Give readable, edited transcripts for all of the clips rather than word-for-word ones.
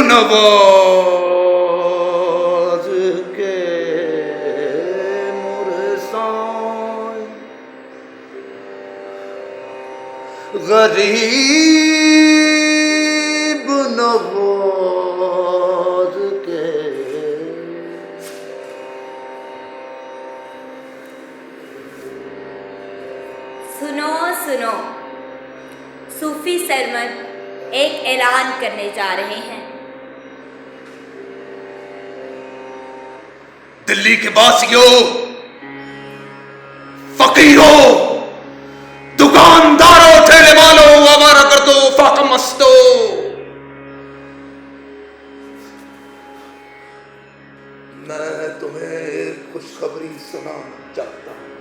नवाज के मुरसाए गरीब नवाज के सुनो सुनो, सूफी सरमद एक ऐलान करने जा रहे हैं। दिल्ली के वासियों, फकीरों, दुकानदारों, ठेले वालों, आवारा गर्दों, फाका मस्तों, मैं तुम्हें एक खुशखबरी सुनाना चाहता हूं।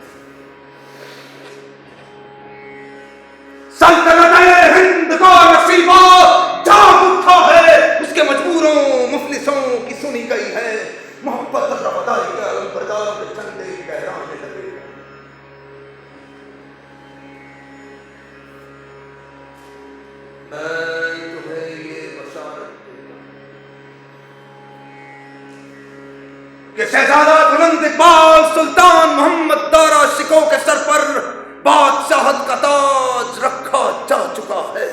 सल्तनत हिंद का नसीबा जाग उठा है, उसके मजबूरों मुफलिसों की सुनी गई है। मोहब्बत और वफादारी के अलमबरदार के झंडे लहराने लगे। मैं तुम्हें ये बशारत देता हूं कि शहजादा बुलंद इकबाल सुल्तान मोहम्मद दारा शिकोह के सर पर बादशाहत का ताज रखा जा चुका है।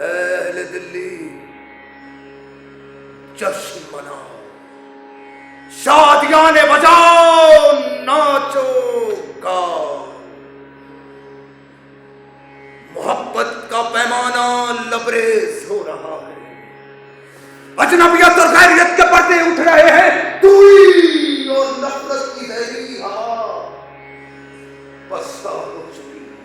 अहले दिल्ली, जश्न मनाओ, शादियां बजाओ, नाचो गाओ। मोहब्बत का पैमाना लबरेज हो रहा है। अजनबियत और गैरियत के पर्दे उठ रहे हैं। दूरी और नफरत की जहरीली हवा बस्ता हो चुकी है।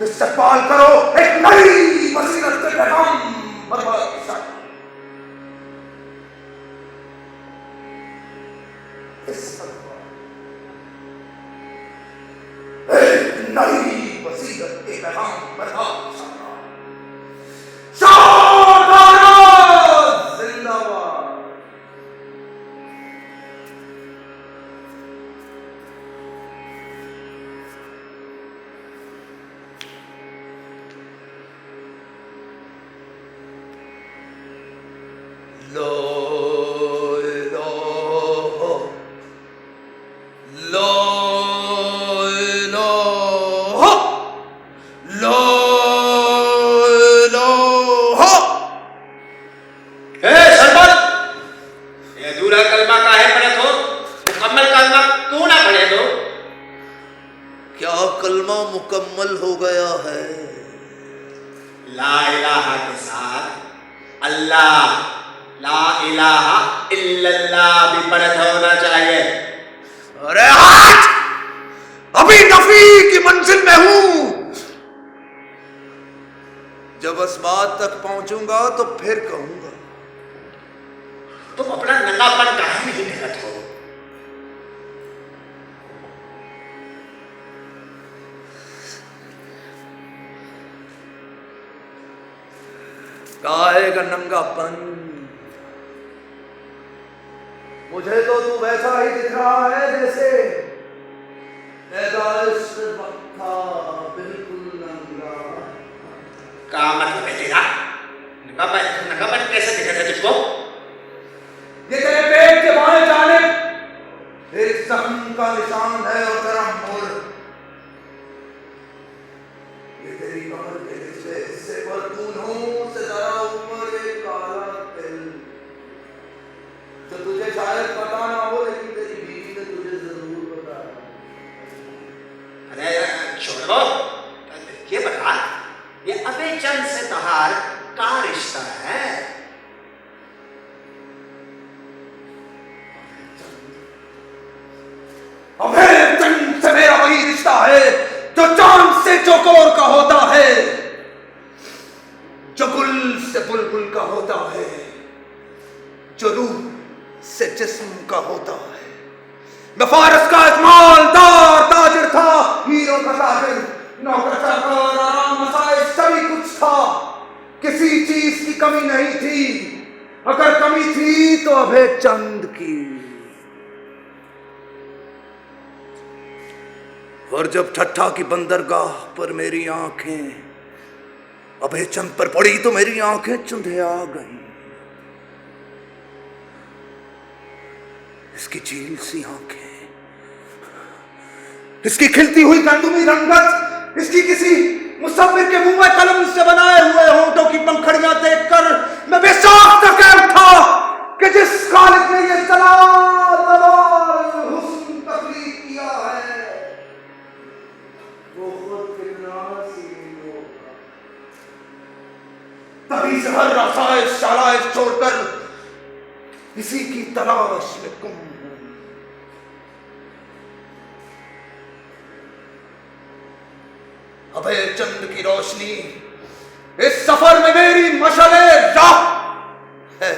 इस्तकबाल करो एक नई बसीरत के पैगाम बर्बाद के साथ। एक नई बसीरत के पैगाम बर्बाद के साथ। शाबाश जिंदाबाद। लो इलाहा, लो इलाहा, लो इलाहा। सरबत, ये अधूरा कलमा काहे पढ़त हो? मुकम्मल कलमा क्यों ना पढ़े दो? क्या कलमा मुकम्मल हो गया है? ला इलाहा के साथ अल्लाह, ला इलाहा इल्लल्लाह भी पढ़त होना चाहिए। अरे हट! अभी नफी की मंजिल में हूं। जब अस्मात तक पहुंचूंगा तो फिर कहूंगा। तुम अपना नंगापन काहे नहीं ढकत हो? काहे का नंगापन? मुझे तो तू वैसा ही दिख रहा है जैसे पैदाइश से वक्त था, बिल्कुल नंगा। का मतलब है तेरा? नंगापन कैसे दिखता है तुझको? ये तेरे पेट के बाएं जानिब एक जख्म का निशान है और तेरा मोड़। ये तेरी कमर के निचले हिस्से पर दूनों से जरा ऊपर एक काला तिल, जो तुझे शायद पता ना हो लेकिन तेरी बीवी ने तुझे जरूर बताया। अरे छोड़ो, ये बता, ये अबे चंद से तहार का रिश्ता है? अबे चंद से मेरा वही रिश्ता है जो चांद से चौकोर का होता है, जो गुल से बुलबुल का होता है, जो रूह से जिस्म का होता है। मैं फारस का इस्मालदार ताजिर था, हीरों का ताजिर, नौकर चाकर आराम मसाए सभी कुछ था, किसी चीज की कमी नहीं थी। अगर कमी थी तो अभय चंद की। और जब ठट्ठा की बंदरगाह पर मेरी आंखें अभय चंद पर पड़ी तो मेरी आंखें चुंधिया गईं। इसकी झील सी आंखें, इसकी खिलती हुई गंदुमी रंगत, इसकी किसी मुसव्विर के मुंह में कलम से बनाए हुए होंठों की पंखड़ियां देखकर मैं बेसाख्त कह उठा कि जिस खालिक ने ये जलाल हुस्न तख्लीक किया है वो खुद कितना सी होगा। तभी से हर रसायश शालायश छोड़कर इसी की तलाश में गुम हूं। अभय चंद की रोशनी इस सफर में मेरी मशले राह है।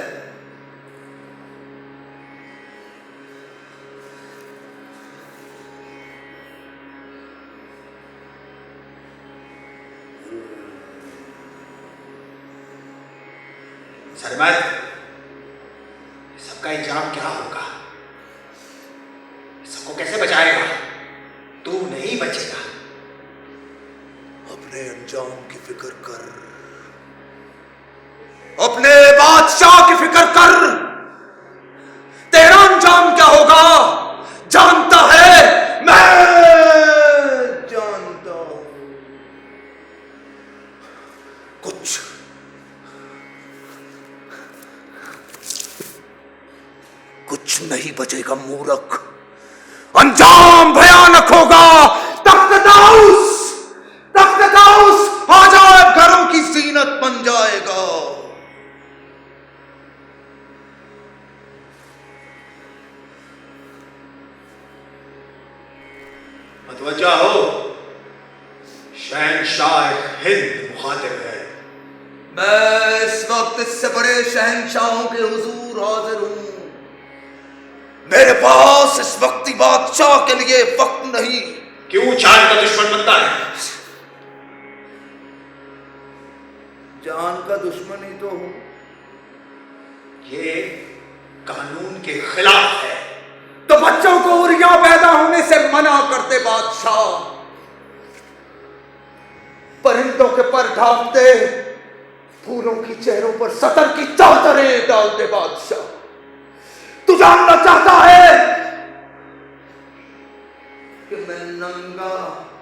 सरमद, सबका इंजाम क्या होगा? सबको कैसे बचाएगा? तू नहीं बचेगा। अपने अंजाम की फिक्र कर, अपने बादशाह की फिक्र कर। तेरा अंजाम क्या होगा जानता है, मैं जानता हूं। कुछ नहीं बचेगा मूर्ख। अंजाम भयानक होगा। तख्त-ए-ताउस आजाद घरों की जीनत बन जाएगा। मतवज्जा हो, शहंशाह हिंद मुखातिब है। मैं इस वक्त इससे बड़े शहंशाहों के हुजूर हाजिर हूं। मेरे पास इस वक्ती बादशाह के लिए वक्त नहीं। क्यों जान का दुश्मन बनता है? जान का दुश्मन ही तो हूं। ये कानून के खिलाफ है। तो बच्चों को उरिया पैदा होने से मना करते बादशाह, परिंदों के पर ढांपते, फूलों की चेहरों पर सतर की चादरें डाल दे बादशाह। तू जानना चाहता है कि मैं नंगा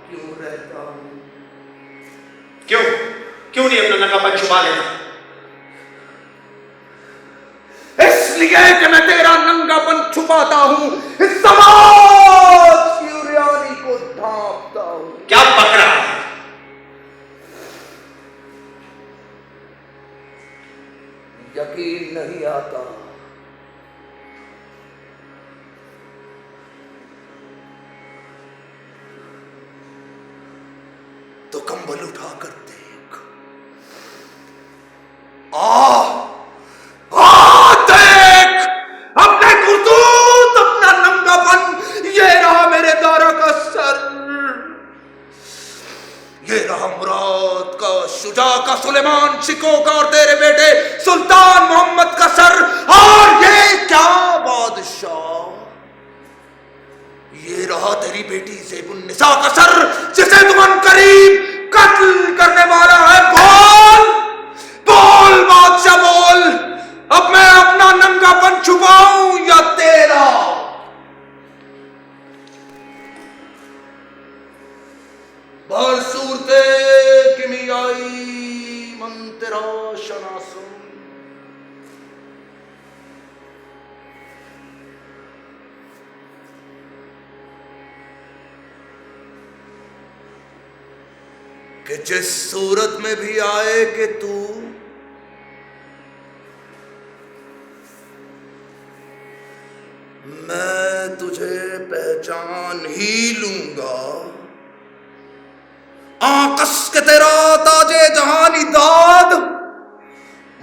क्यों रहता हूं? क्यों नहीं अपना नंगापन छुपा लेता? इसलिए कि मैं तेरा नंगापन छुपाता हूं, इस समाज की उरियानी को ढांपता हूं। क्या पक रहा है? यकीन नहीं आता। तो कंबल उठाकर देख। देख अपने कुर्तूत, अपना नंगापन। ये रहा मेरे दारा का सर, ये रहा मुराद का, शुजा का, सुलेमान शिको का और तेरे बेटे सुल्तान मोहम्मद का सर। और ये क्या बादशाह, ये रहा तेरी बेटी ज़ेबुन्निसा का सर, जिसे तुम अनकरीब कत्ल करने वाला है। बोल बादशाह बोल, अब मैं अपना नंगापन छुपाऊं या तेरा? बोल सूरते किमियाई मंतरा शनासुन। कि जिस सूरत में भी आए कि तू मैं तुझे पहचान ही लूंगा। आकस के तेरा ताजे जहानी दाद,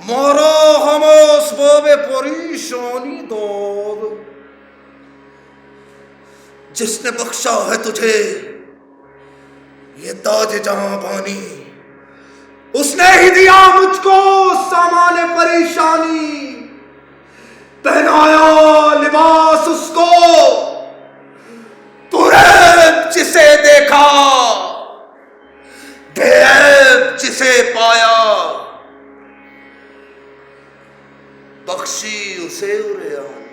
मोरो हमोस बोबे परेशानी दाद। जिसने बख्शा है तुझे ये ताज जहां पानी, उसने ही दिया मुझको सामान परेशानी। पहनाया लिबास उसको, तुरैब जिसे देखा, बेऐब जिसे पाया, बख्शी उसे उरेयान।